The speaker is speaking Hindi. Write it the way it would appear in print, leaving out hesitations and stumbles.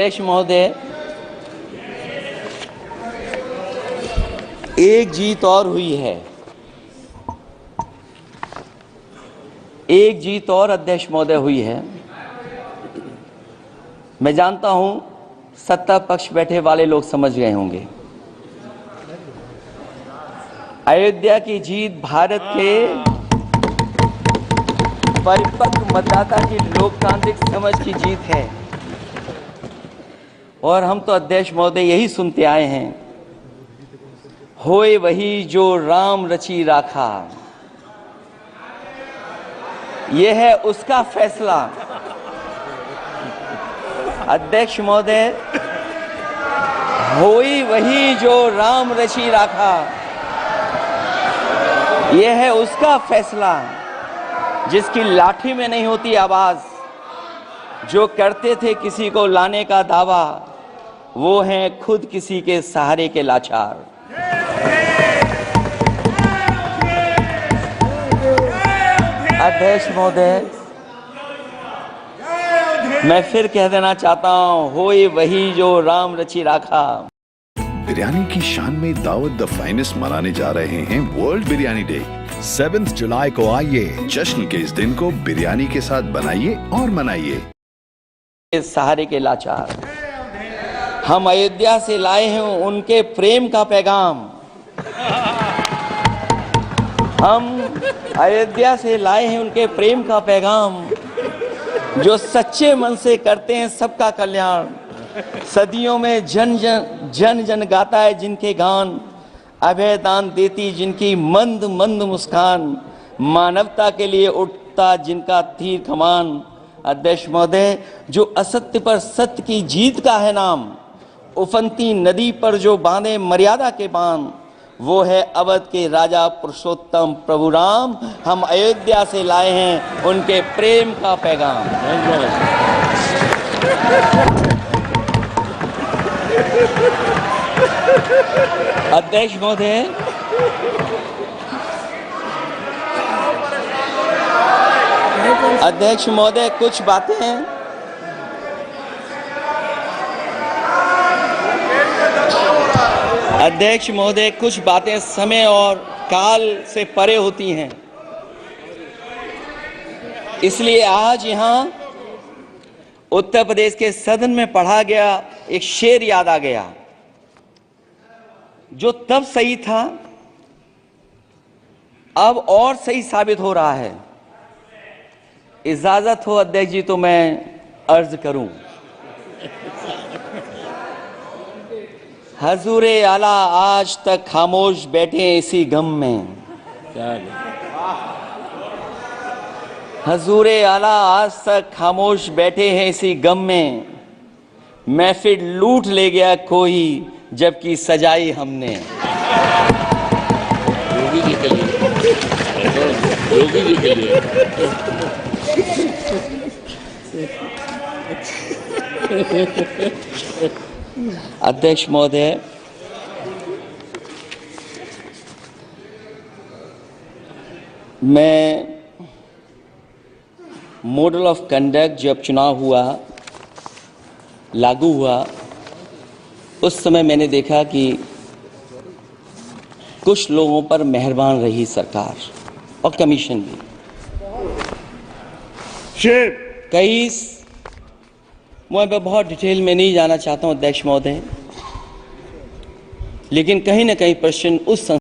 अध्यक्ष महोदय, एक जीत और हुई है। एक जीत और अध्यक्ष महोदय हुई है। मैं जानता हूं सत्ता पक्ष बैठे वाले लोग समझ गए होंगे। अयोध्या की जीत भारत के परिपक्व मतदाता की लोकतांत्रिक समझ की जीत है। और हम तो अध्यक्ष महोदय यही सुनते आए हैं, होए वही जो राम रची राखा। यह है उसका फैसला। अध्यक्ष महोदय, होई वही जो राम रची राखा, यह है उसका फैसला। जिसकी लाठी में नहीं होती आवाज, जो करते थे किसी को लाने का दावा, वो हैं खुद किसी के सहारे के लाचार। अध्यक्ष महोदय, मैं फिर कह देना चाहता हूं, होए वही जो राम रची राखा। बिरयानी की शान में दावत द फाइनेस्ट मनाने जा रहे हैं वर्ल्ड बिरयानी डे। 7 जुलाई को आइए, जश्न के इस दिन को बिरयानी के साथ बनाइए और मनाइए। सहारे के लाचार, हम अयोध्या से लाए हैं उनके प्रेम का पैगाम। हम अयोध्या से लाए हैं उनके प्रेम का पैगाम, जो सच्चे मन से करते हैं सबका कल्याण। सदियों में जन जन गाता है जिनके गान, अभय दान देती जिनकी मंद मंद मुस्कान, मानवता के लिए उठता जिनका तीर कमान। अध्यक्ष महोदय, जो असत्य पर सत्य की जीत का है नाम, उफनती नदी पर जो बांधे मर्यादा के बांध, वो है अवध के राजा पुरुषोत्तम प्रभु राम। हम अयोध्या से लाए हैं उनके प्रेम का पैगाम। अध्यक्ष महोदय, अध्यक्ष महोदय, कुछ बातें अध्यक्ष महोदय, कुछ बातें समय और काल से परे होती हैं। इसलिए आज यहां उत्तर प्रदेश के सदन में पढ़ा गया एक शेर याद आ गया, जो तब सही था, अब और सही साबित हो रहा है। इजाजत हो अध्यक्ष जी तो मैं अर्ज करूं। हजूरे आला आज तक खामोश बैठे इसी गम में। हजूरे आला आज तक खामोश बैठे हैं इसी गम में। महफिल लूट ले गया कोई जबकि सजाई हमने। योगी जी के लिए, योगी जी के लिए। अध्यक्ष महोदय, मैं मॉडल ऑफ कंडक्ट जब चुनाव हुआ, लागू हुआ, उस समय मैंने देखा कि कुछ लोगों पर मेहरबान रही सरकार और कमीशन भी। कई, मैं बहुत डिटेल में नहीं जाना चाहता हूं अध्यक्ष महोदय, लेकिन कहीं ना कहीं प्रश्न उस